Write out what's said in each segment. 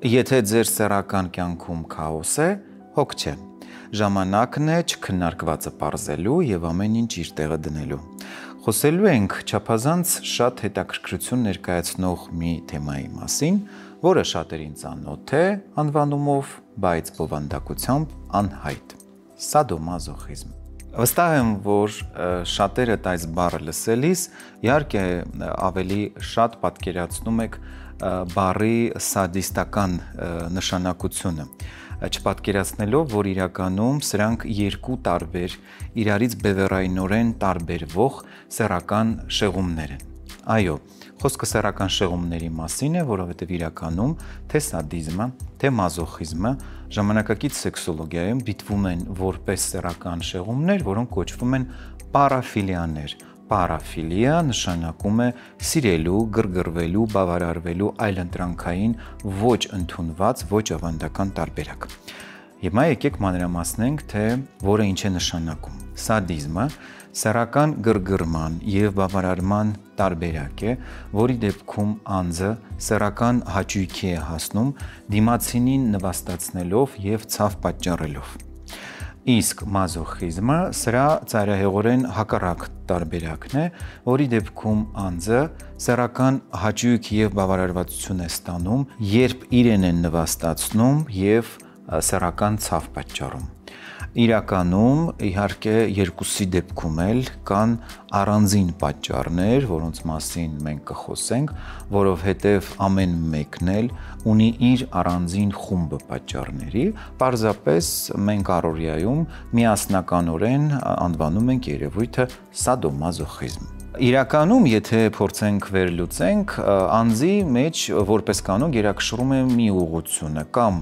Եթե ձեր սեռական կյանքում քաոս է, հոգ չէ։ Ժամանակն է չքննարկվածը պարզելու եւ ամեն ինչ իր տեղը դնելու։ Խոսելու ենք չափազանց շատ հետաքրքրություն ներկայացնող մի թեմայի մասին, որը շատերին ծանոթ է անվանումով, բայց բովանդակությամբ անհայտ՝ սադոմազոխիզմ։ Վստահ եմ, որ շատերդ այս բառը լսելիս իհարկե ավելի շատ պատկերացնում եք բառի սադիստական նշանակությունը, չպատկերացնելով, որ իրականում սրանք երկու տարբեր, իրարից բևեռայնորեն տարբերվող սեռական շեղումներ են։ Այո, խոսքը սեռական շեղումների մասին է, որովհետև իրականում թե սադիզմը, թե մազոխիզմը ժամանակակից սեքսոլոգիայում դիտվում են որպես սեռական շեղումներ, որոնք կոչվում են պարաֆիլիաներ։ Պարաֆիլիա նշանակում է սիրելու, գրգռվելու, բավարարվելու այլընտրանքային ոչ ընդունված, ոչ ավանդական տարբերակ։ Հիմա եկեք մանրամասնենք, թե որը ինչ է նշանակում։ Սադիզմը սեռական գրգռման եւ բավարարման տարբերակ է, որի դեպքում անձը սեռական հաճույքի է հասնում դիմացինին նվաստացնելով եւ ցավ պատճառելով։ Իսկ մազոխիզմը սրա ծայրահեղորեն հակառակ տարբերակն է, որի դեպքում անձը սեռական հաճույք եւ բավարարվածություն է ստանում, երբ իրեն են նվաստացնում եւ սեռական ցավ պատճառում։ Իրականում, իհարկե, երկուսի դեպքում էլ կան առանձին պատճառներ, որոնց մասին մենք կխոսենք, որովհետև ամեն մեկն էլ ունի իր առանձին խումբը պատճառների, պարզապես մենք առօրյայում միասնականորեն անվանում ենք երևույթը սադոմազոխիզմ։ Իրականում, եթե փորձենք վերլուծենք, անձի մեջ որպես կանոն գերակշռում է մի ուղղությունը, կամ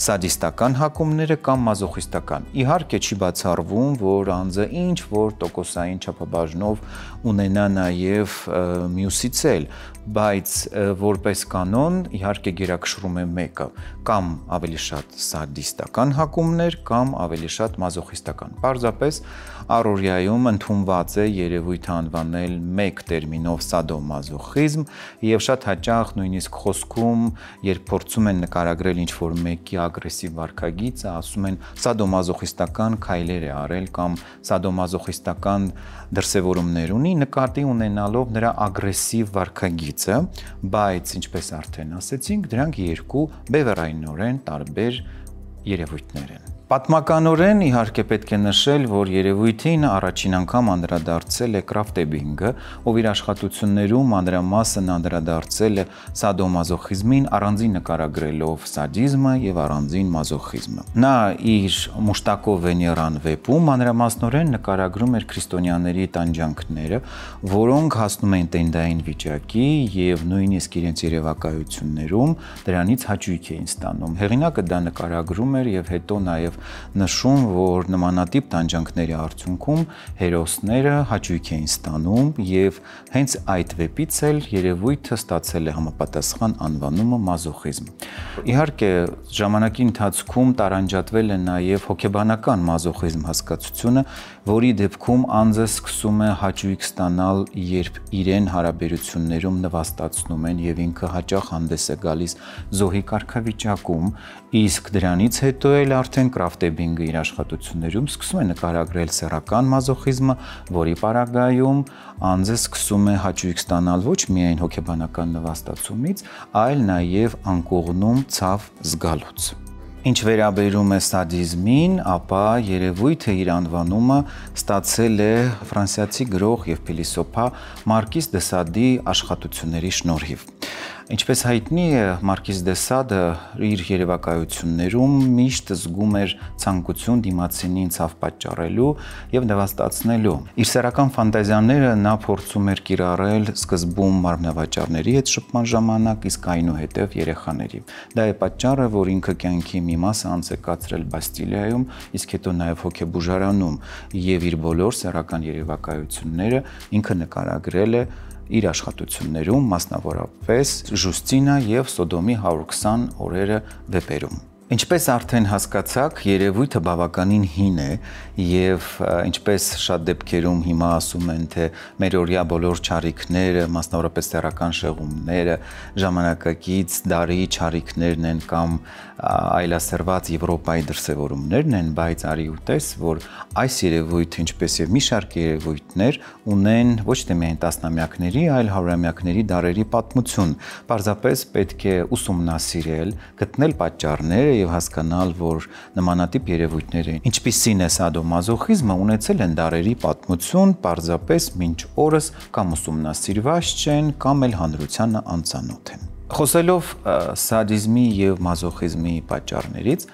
սադիստական հակումները, կամ մազոխիստական։ Իհարկե չի բացառվում, որ անձը ինչ որ տոկոսային չափաբաժնով ունենա նաև մյուսից էլ, բայց որպես կանոն իհարկե գերակշռում է մեկը, կամ ավելի շատ սադիստական հակումներ, կամ ավելի շատ մազոխիստական։ Պարզապես առօրյայում ընդունված է երևույթը անվանել մեկ տերմինով սադոմազոխիզմ եւ շատ հաճախ նույնիսկ խոսքում, երբ փորձում են նկարագրել ինչ-որ մեկի ագրեսիվ վարքագիծը, ասում են սադոմազոխիստական քայլեր է արել կամ սադոմազոխիստական դրսևորումներ ունի, նկատի ունենալով նրա ագրեսիվ վարքագիծը, բայց ինչպես արդեն ասեցինք, դրանք երկու բևեռայնորեն տարբեր երևույթներ են։ Պատմականորեն իհարկե պետք է նշել, որ երևույթին առաջին անգամ անդրադարձել է Կրաֆտ Էբինգը, ով իր աշխատություններում մանրամասն անդրադարձել է սադոմազոխիզմին, առանձին նկարագրելով սադիզմը եւ առանձին մազոխիզմը։ Նա իր Մուշտակո-Վեներան վեպում մանրամասնորեն նկարագրում էր քրիստոնյաների տանջանքները, որոնք հասնում են տենդային վիճակի եւ նույնիսկ իրենց երևակայություններում դրանից հաճույք էին ստանում։ Հեղինակը դա նկարագրում էր եւ հետո նաեւ նշում, որ նմանատիպ տանջանքների արդյունքում հերոսները հաճույք էին ստանում եւ հենց այդ վեպից էլ երևույթը ստացել է համապատասխան անվանումը մազոխիզմ։ Իհարկե, ժամանակի ընթացքում տարանջատվել է նաեւ հոգեբանական մազոխիզմ հասկացությունը, որի դեպքում անձը սկսում է հաճույք ստանալ, երբ իրեն հարաբերություններում նվաստացնում են եւ ինքը հաճախ հանդես է գալիս զոհի կարգավիճակում, իսկ դրանից հետո էլ արդեն Կրաֆտ Էբինգը իր աշխատություններում սկսում է նկարագրել սեռական մազոխիզմը, որի պարագայում անձը սկսում է հաճույք ստանալ ոչ միայն հոգեբանական նվաստացումից, այլ նաև անկողնում ցավ զգալուց։ Ինչ վերաբերում է սադիզմին, ապա երևույթը իր անվանումը ստացել է ֆրանսիացի գրող եւ փիլիսոփա Մարկիս դե Սադի աշխատությունների շնորհիվ։ Ինչպես հայտնի է, Մարկիս դե Սադը իր երևակայություններում միշտ զգում էր ցանկություն դիմացինին ցավ պատճառելու եւ նվաստացնելու։ Իր սեռական ֆանտազիաները նա փորձում էր կիրառել սկզբում մարմնավաճառների հետ շփման ժամանակ, իսկ այնուհետև երեխաների։ Դա է պատճառը, որ ինքը կյանքի մի մասը անցկացրել Բաստիլիայում, իսկ հետո նաեւ հոգեբուժարանում եւ իր բոլոր սեռական երևակայությունները ինքը նկարագրել է իր աշխատություններում, մասնավորապես Ժուստինա եւ Սոդոմի 120 օրերը վեպերում։ Ինչպես արդեն հասկացաք, երևույթը բավականին հին է եւ ինչպես շատ դեպքերում հիմա ասում են, թե մեր օրյա բոլոր չարիքները, մասնավորապես տեղական շեղումները, ժամանակակից դարի չարիքներն են կամ այլասերված Եվրոպայի դրսևորումներն են, բայց արի ու տես, որ այս երևույթը, ինչպես եւ մի շարք երևույթներ, ունեն ոչ թե միայն տասնամյակների, այլ հարյուրամյակների դարերի պատմություն։ Պարզապես պետք է ուսումնասիրել, գտնել պատճառները եւ հասկանալ, որ նմանատիպ երևույթները, ինչպիսին է սադոմազոխիզմը, ունեցել են դարերի պատմություն, պարզապես մինչ օրս կամ ուսումնասիրված չեն, կամ էլ հանրությանը անծանոթ են։ Խոսելով սադիզմի եւ մազոխիզմի պատճառներից,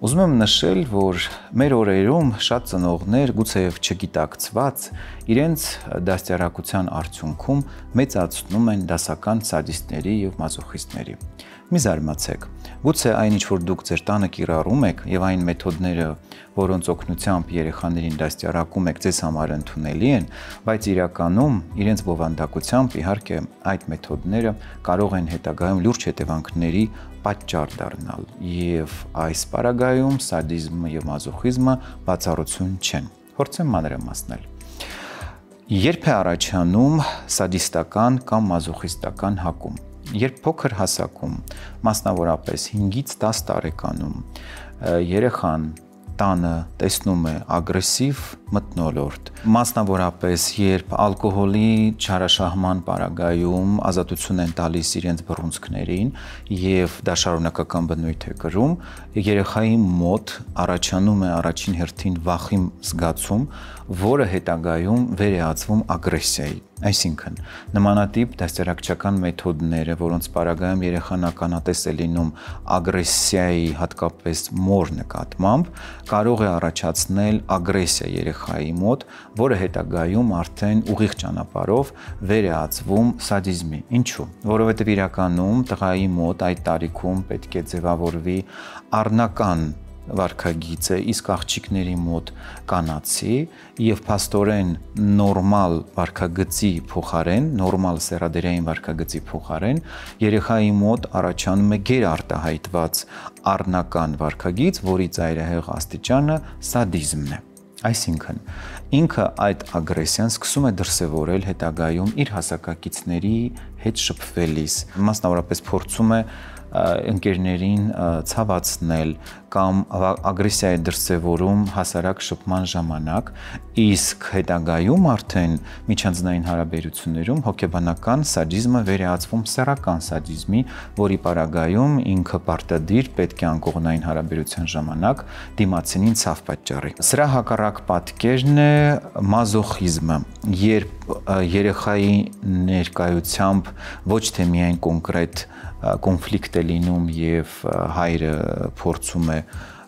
ուզում եմ նշել, որ մեր օրերում շատ ծնողներ գուցեև չգիտակցված իրենց դաստիարակության արդյունքում մեծացնում են դասական սադիստների եւ մազոխիստների։ Մի զարմացեք, գուցե այն ինչ որ դուք ձեր տանը կիրառում եք եւ այն մեթոդները, որոնց օգնությամբ երեխաներին դաստիարակում եք, ձեզ համար ընդունելի են, բայց իրականում իրենց բովանդակությամբ իհարկե այդ մեթոդները կարող են հետագայում լուրջ հետևանքների պատճառ դառնալ եւ այս պարագայում սադիզմը եւ մազոխիզմը բացառություն չեն։ Փորձեմ մանրամասնել։ Երբ է առաջանում սադիստական կամ մազոխիստական հակում։ Երբ փոքր հասակում, մասնավորապես 5-ից 10 տարեկանում երեխան տանը տեսնում է ագրեսիվ մթնոլորտ, մասնավորապես երբ ալկոհոլի չարաշահման պարագայում ազատություն են տալիս իրենց բռունցքներին եւ դա շարունակական բնույթ է կրում, երեխայի մոտ առաջանում է առաջին հերթին վախի զգացում, որը հետագայում վերածվում ագրեսիայի։ Այսինքն, նմանատիպ դաստիարակչական մեթոդները, որոնց պարագայում երեխան ականատես է լինում ագրեսիայի, հատկապես մոր նկատմամբ, կարող է առաջացնել ագրեսիա երեխայի մոտ, որը հետագայում արդեն ուղիղ ճանապարհով վերածվում սադիզմի։ Ինչու՞։ Որովհետև իրականում տղայի մոտ այդ տարիքում պետք է ձևավորվի առնական վարքագիծը, իսկ աղջիկների մոտ կանացի եւ փաստորեն նորմալ վարքագծի փոխարեն, նորմալ սերադերային վարքագծի փոխարեն երեխայի մոտ առաջանում է գերարտահայտված առնական վարքագիծ, որի ծայրահեղ աստիճանը սադիզմն է։ Այսինքն, ինքը այդ ագրեսիան սկսում է դրսևորել հետագայում իր հասակակիցների հետ շփվելիս, մասնավորապես փորձում է ընկերներին ցավացնել կամ ագրեսիա է դրսևորում հասարակ շփման ժամանակ, իսկ հետագայում արդեն միջանձնային հարաբերություններում հոգեբանական սադիզմը վերածվում սեռական սադիզմի, որի պարագայում ինքը պարտադիր պետք է անկողնային հարաբերության ժամանակ դիմացինին ցավ պատճառի։ Սրա հակառակ պատկերն է մազոխիզմը, երբ երեխայի ներկայությամբ ոչ թե միայն կոնկրետ կոնֆլիկտ է լինում եւ հայրը փորձում է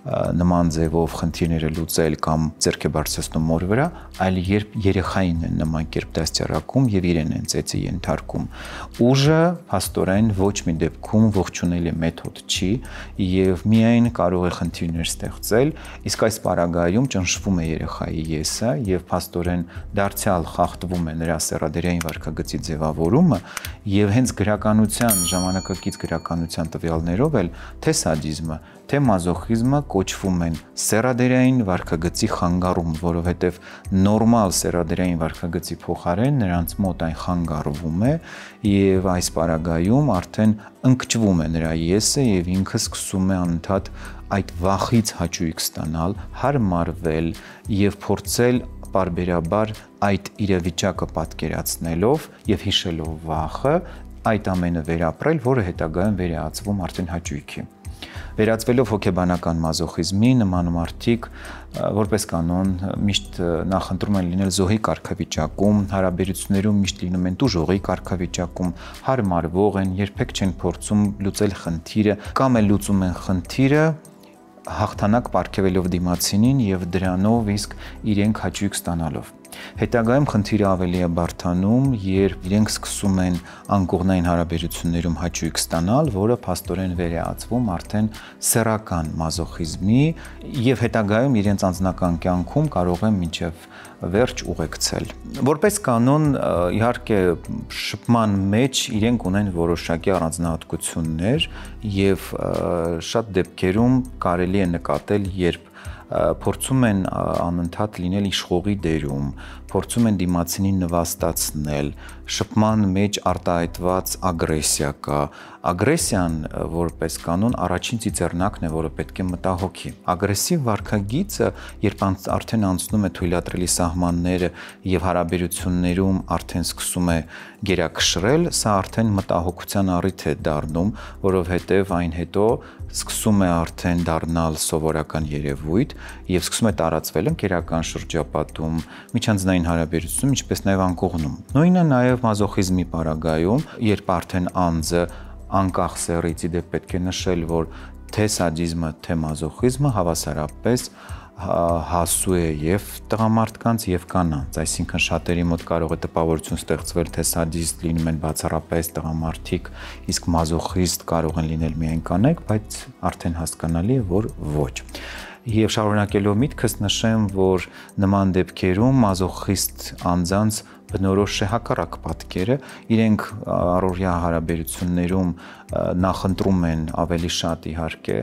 նման ձևով խնդիրները լուծել կամ ձեռք է բարձրացնում մոր վրա, այլ երբ երեխային են նման կերպ դաստիարակում եւ իրեն են ծեծի ենթարկում։ Ուժը փաստորեն ոչ մի դեպքում ողջունելի մեթոդ չի եւ միայն կարող է խնդիրներ ստեղծել, իսկ այս պարագայում ճնշվում է երեխայի եսը եւ փաստորեն դարձյալ խախտվում է նրա սեռադերային վարքագծի ձևավորումը եւ հենց գրականության, ժամանակակից գրականության տվյալներով էլ թե սադիզմը, թե մազոխիզմը կոչվում են սեռադերային վարքագծի խանգարում, որովհետև նորմալ սեռադերային վարքագծի փոխարեն նրանց մոտ այն խանգարվում է եւ այս պարագայում արդեն ընկճվում է նրա եսը եւ ինքը սկսում է անընդհատ այդ վախից հաճույք ստանալ, հարմարվել եւ փորձել պարբերաբար այդ իրավիճակը պատկերացնելով եւ հիշելով վախը, այդ ամենը վերապրել, որը հետագայում վերածվում արդեն հաճույքի։ Վերածվելով հոգեբանական մազոխիզմի, նման մարդիկ որպես կանոն միշտ նախընտրում են լինել զոհի կարգավիճակում, հարաբերություններում միշտ լինում են տուժողի կարգավիճակում, հարմարվող են, երբեք չեն փորձում լուծել խնդիրը, կամ էլ լուծում են խնդիրը հաղթանակ պարգևելով դիմացինին եւ դրանով իսկ իրենք հաճույք ստանալով։ Հետագայում խնդիրը ավելի է բարդանում, երբ իրենք սկսում են անկողնային հարաբերություններում հաճույք ստանալ, որը փաստորեն վեր է ածվում արդեն սեռական մազոխիզմի եւ հետագայում իրենց անձնական կյանքում կարող են մինչեւ վերջ ուղեկցել։ Որպես կանոն, իհարկե, շփման մեջ իրենք ունեն որոշակի առանձնահատկություններ եւ շատ դեպքերում կարելի է նկատել, երբ փորձում են անընդհատ լինել իշխողի դերում, փորձում են դիմացինին նվաստացնել, շփման մեջ արտահայտված ագրեսիա կա։ Ագրեսիան, որպես կանոն, առաջին ծիծեռնակն է, որը պետք է մտահոգի։ Ագրեսիվ վարքագիծը, երբ արդեն անցնում է թույլատրելի սահմանները եւ հարաբերություններում արդեն սկսում է գերակշռել, սա արդեն մտահոգության առիթ է դառնում, որովհետեւ այն հետո սկսում է արդեն դառնալ սովորական երևույթ եւ սկսում է տարածվել ընկերական շրջապատում, միջանձնային հարաբերությունում, ինչպես նաեւ անկողնում։ Նույնը նաեւ մազոխիզմի պարագայում, երբ արդեն անձը անկախ սեռից, իդեպ պետք է նշել, որ թե սադիզմը, թե մազոխիզմը հավասարապես հասու է եւ տղամարդկանց եւ կանանց, այսինքն շատերի մոտ կարող է տպավորություն ստեղծվել, թե սադիստ լինում են բացառապես տղամարդիկ, իսկ մազոխիստ կարող են լինել միայն կանայք, բայց արդեն հասկանալի է, որ ոչ։ Եվ շարունակելով միտքս նշեմ, որ նման դեպքերում մազոխիստ անձանց բնորոշ է հակառակ պատկերը, իրենք առօրյա հարաբերություններում նախընտրում են ավելի շատ իհարկե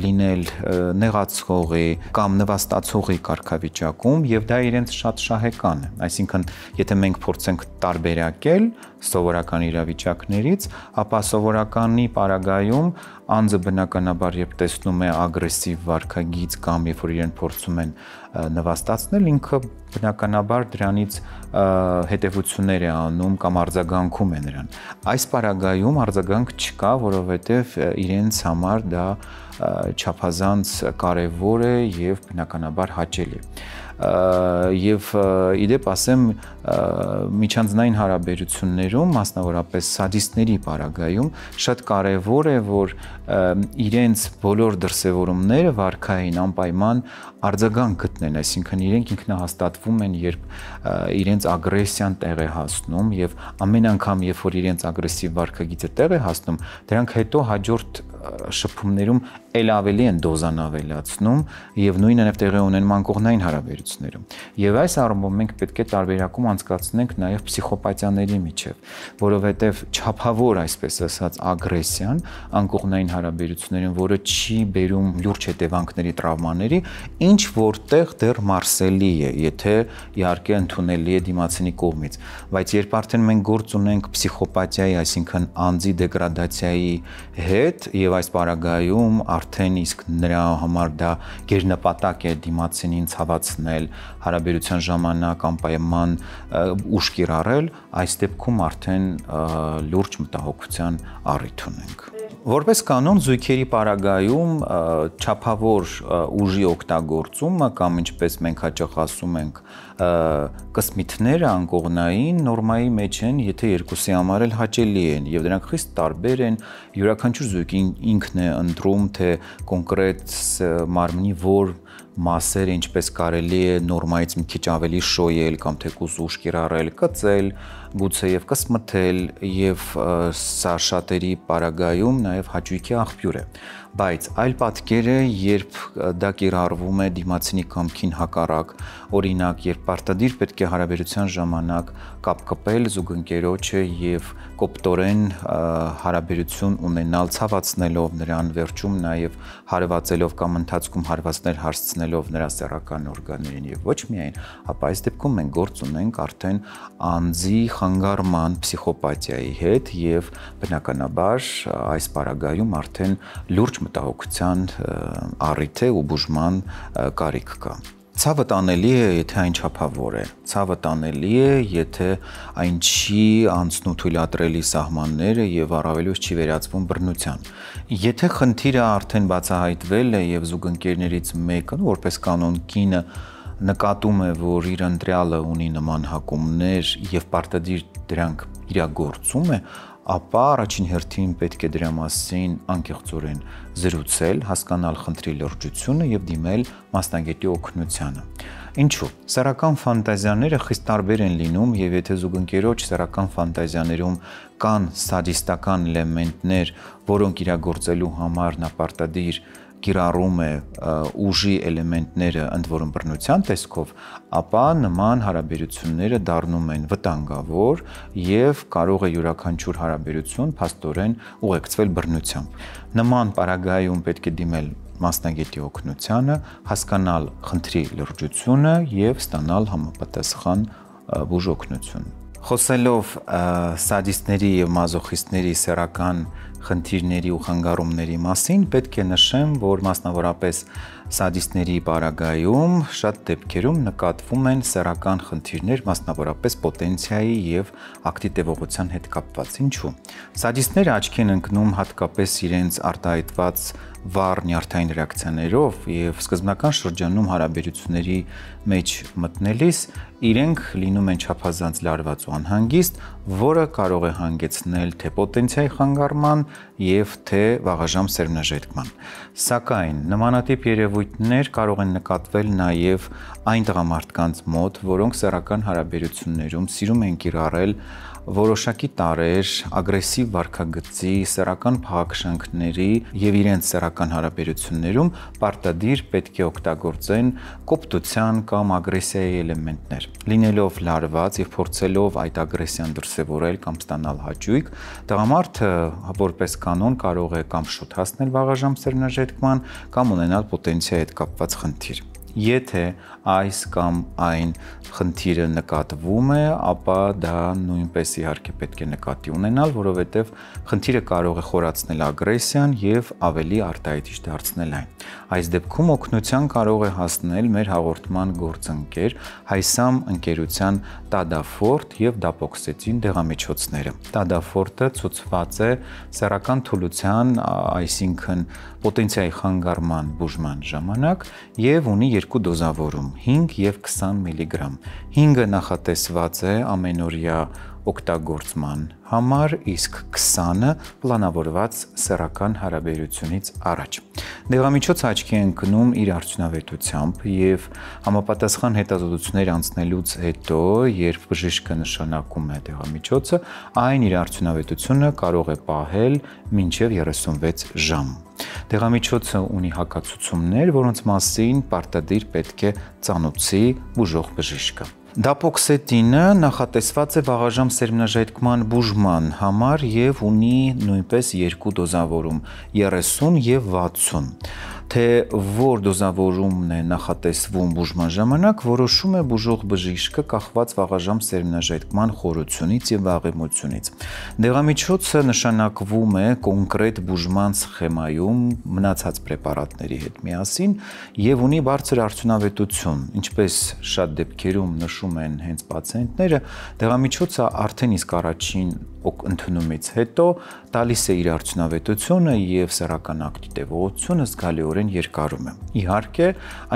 լինել նեղացողի կամ նվաստացողի կարգավիճակում եւ դա իրենց շատ շահեկան է։ Այսինքն, եթե մենք փորձենք տարբերակել սովորական իրավիճակներից, ապա սովորականի պարագայում անձը բնականաբար երբ տեսնում է ագրեսիվ վարքագիծ կամ երբ որ իրեն փորձում են նվաստացնել, ինքը բնականաբար դրանից հետևություններ է անում կամ արձագանքում է նրան։ Այս պարագայում արձագանք չկա, որովհետև իրենց համար դա չափազանց կարևոր է եւ բնականաբար հաճելի։ Եվ իդեպ ասեմ, միջանձնային հարաբերություններում, մասնավորապես սադիստների պարագայում, շատ կարևոր է, որ իրենց բոլոր դրսևորումները վարքային անպայման արձագանք գտնեն, այսինքն իրենք ինքնահաստատվում են, երբ իրենց ագրեսիան տեղ է հասնում եւ ամեն անգամ, երբ որ իրենց ագրեսիվ վարքագիծը տեղ է հասնում, դրանք հետո հաջորդ շփումներում ել ավելի են դոզան ավելացնում եւ նույնը նաեւ տեղի ունեն մանկողնային հարաբերություններում։ Եվ այս առումով մենք պետք է տարբերակում անցկացնենք նաեւ փսիխոպաթիաների միջեւ, որովհետեւ չափավոր, այսպես ասած, ագրեսիան անկողնային հարաբերություններում, որը չի բերում լուրջ հետևանքների տրավմաների, ինչ որտեղ դեռ մարսելի է, եթե իհարկե ընդունելի է դիմացինի կողմից, բայց երբ արդեն մենք գործ ունենք փսիխոպաթիայի, այսինքն անձի դեգրադացիայի հետ եւ այս պարագայում արդեն իսկ նրա համար դա գերնպատակ է դիմացինին ցավացնել, հարաբերության ժամանակ անպայման ուժ կիրառել, այս դեպքում արդեն լուրջ մտահոգության առիթ ունենք։ Որպես կանոն զույգերի պարագայում չափավոր ուժի օգտագործումը կամ ինչպես մենք հաճախ ասում ենք կսմիթները անկողնային նորմայի մեջ են, եթե երկուսի համար էլ հաճելի են եւ դրանք խիստ տարբեր են, յուրաքանչյուր զույգ ինքն է ընտրում, թե կոնկրետ մարմնի որ մասերը ինչպես կարելի է նորմայից մի քիչ ավելի շոյել կամ թեկուզ ուժ կիրառել, կծել, գուցե եւ կսմթել եւ սա շատերի պարագայում նաեւ հաճույքի աղբյուր է, բայց այլ պատկեր է, երբ դա կիրառվում է դիմացինի կամքին հակառակ, օրինակ, երբ պարտադիր պետք է հարաբերության ժամանակ կապ կպել զուգընկերոջը եւ կոպտորեն հարաբերություն ունենալ, ցավացնելով նրան, վերջում նաեւ հարվածելով կամ ընթացքում հարվածներ հասցնելով նրա սեռական օրգաններին եւ ոչ միայն, ապա այս դեպքում մենք գործ ունենք արդեն անձի խանգարման փսիխոպաթիայի հետ եւ բնականաբար այս պարագայում արդեն լուրջ մտահոգության առիթ է ու բուժման կարիք կա։ Ցավը տանելի է, եթե այն չափավոր է, ցավը տանելի է, եթե այն չի անցնում թույլատրելի սահմանները եւ առավելույս չի վերածվում բռնության։ Եթե խնդիրը արդեն բացահայտվել է եւ զուգընկերներից մեկը, որպես կանոն կինը նկատում է, որ իր ընտրյալը ունի նման հակումներ եւ պարտադիր դրանք իրագործում է, ապա առաջին հերթին պետք է դրա մասին անկեղծորեն զրուցել, հասկանալ խնդրի լրջությունը եւ դիմել մասնագետի օգնությանը։ Ինչու՞։ Սեռական ֆանտազիաները խիստ տարբեր են լինում եւ եթե զուգընկերոջ սեռական ֆանտազիաներում կան սադիստական էլեմենտներ, որոնք իրագործելու համար նա պարտադիր կիրառում է ուժի էլեմենտները ընդ որում բռնության տեսքով, ապա նման հարաբերությունները դառնում են վտանգավոր եւ կարող է յուրաքանչյուր հարաբերություն փաստորեն ուղեկցվել բռնությամբ։ Նման պարագայում պետք է դիմել մասնագետի օգնությանը, հասկանալ խնդրի լրջությունը եւ ստանալ համապատասխան բուժօգնություն։ Խոսելով սադիստների եւ մազոխիստների սեռական խնդիրների ու խանգարումների մասին, պետք է նշեմ, որ մասնավորապես սադիստների պարագայում շատ դեպքերում նկատվում են սեռական խնդիրներ, մասնավորապես պոտենցիայի եւ ակտի տևողության հետ կապված։ Ինչու՞։ Սադիստները աչքի են ընկնում հատկապես իրենց արտահայտված վառ նյարդային ռեակցիաներով եւ սկզբնական շրջանում հարաբերությունների մեջ մտնելիս իրենք լինում են չափազանց լարված ու անհանգիստ, որը կարող է հանգեցնել թե պոտենցիայի խանգարման եւ թե վաղաժամ սերմնաժետքման։ Սակայն նմանատիպ երևույթներ կարող են նկատվել նաեւ այն տղամարդկանց մոտ, որոնք սեռական հարաբերություններում սիրում են կիրառել որոշակի տարրեր, ագրեսիվ վարքագծի, սեռական փաղաքշանքների եւ իրենց սեռական հարաբերություններում պարտադիր պետք է օգտագործեն կոպտության կամ ագրեսիայի էլեմենտներ։ Լինելով լարված եւ փորձելով այդ ագրեսիան դրսեւորել կամ ստանալ հաճույք, տղամարդը որպես կանոն կարող է կամ շուտ հասնել վաղաժամ սերմնաժետքման կամ ունենալ պոտենցիայի հետ կապված խնդիր։ Եթե այս կամ այն խնդիրը նկատվում է, ապա դա նույնպես իհարկե պետք է նկատի ունենալ, որովհետև խնդիրը կարող է խորացնել ագրեսիան եւ ավելի արտահայտիչ դարձնել այն։ Այս դեպքում օգնության կարող է հասնել մեր հաղորդման գործընկեր Հայսամ ընկերության Տադաֆորտ եւ Դապոքսետին դեղամիջոցները։ Տադաֆորտը ցուցված է սեռական թուլության, այսինքն պոտենցիայի խանգարման բուժման ժամանակ եւ ունի երկու դոզավորում՝ 5 եւ 20 միլիգրամ։ 5-ը նախատեսված է ամենօրյա օգտագործման համար, իսկ 20-ը պլանավորված սեռական հարաբերությունից առաջ։ Դեղամիջոցը աչքի է ընկնում իր արդյունավետությամբ եւ համապատասխան հետազոտություններ անցնելուց հետո, երբ բժիշկը նշանակում է դեղամիջոցը, այն իր արդյունավետությունը կարող է պահել մինչև 36 ժամ։ Դեղամիջոցը ունի հակացուցումներ, որոնց մասին պարտադիր պետք է ծանոթացի բուժող բժիշկը։ Դապոքսետինը նախատեսված է վաղաժամ սերմնաժետքման բուժման համար եւ ունի նույնպես երկու դոզավորում՝ 30 եւ 60։ Թե որ դոզավորումն է նախատեսվում բուժման ժամանակ, որոշում է բուժող բժիշկը կախված վաղաժամ սերմնաժետքման խորությունից եւ վաղեմությունից։ Դեղամիջոցը նշանակվում է կոնկրետ բուժման սխեմայում մնացած պրեպարատների հետ միասին եւ ունի բարձր արդյունավետություն, ինչպես շատ դեպքերում նշում են հենց պացիենտները, դեղամիջոցը արդեն իսկ առաջին ընդունումից հետո տալիս է իր արդյունավետությունը եւ սեռական ակտի տևողությունը զգալիորեն երկարում է։ Իհարկե,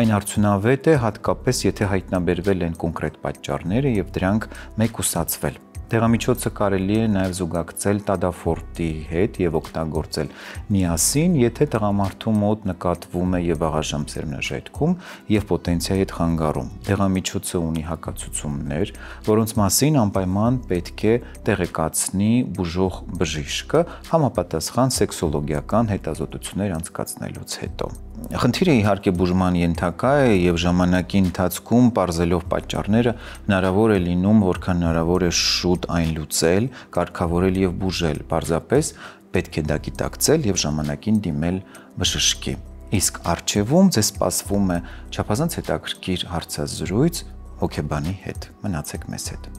այն արդյունավետ է հատկապես եթե հայտնաբերվել են կոնկրետ պատճառները եւ դրանք մեկուսացվել։ Դեղամիջոցը կարելի է նաև զուգակցել Տադաֆորտի հետ եւ օգտագործել միասին, եթե տղամարդու մոտ նկատվում է եւ վաղաժամ սերմնաժետքում եւ պոտենցիայի հետ խանգարում։ Դեղամիջոցը ունի հակացուցումներ, որոնց մասին անպայման պետք է տեղեկացնի բուժող բժիշկը համապատասխան սեքսոլոգիական հետազոտություններ անցկացնելուց հետո։ Խնդիրը իհարկե բուժման ենթակա է եւ ժամանակի ընթացքում պարզելով պատճառները հնարավոր է լինում, որքան հնարավոր է շուտ այն լուծել, կարգավորել եւ բուժել։ Պարզապես պետք է դա գիտակցել եւ ժամանակին դիմել բժշկի։ Իսկ առջևում ձեզ սպասվում է չափազանց հետաքրքիր հարցազրույց հոգեբանի հետ։ Մնացեք մեզ հետ։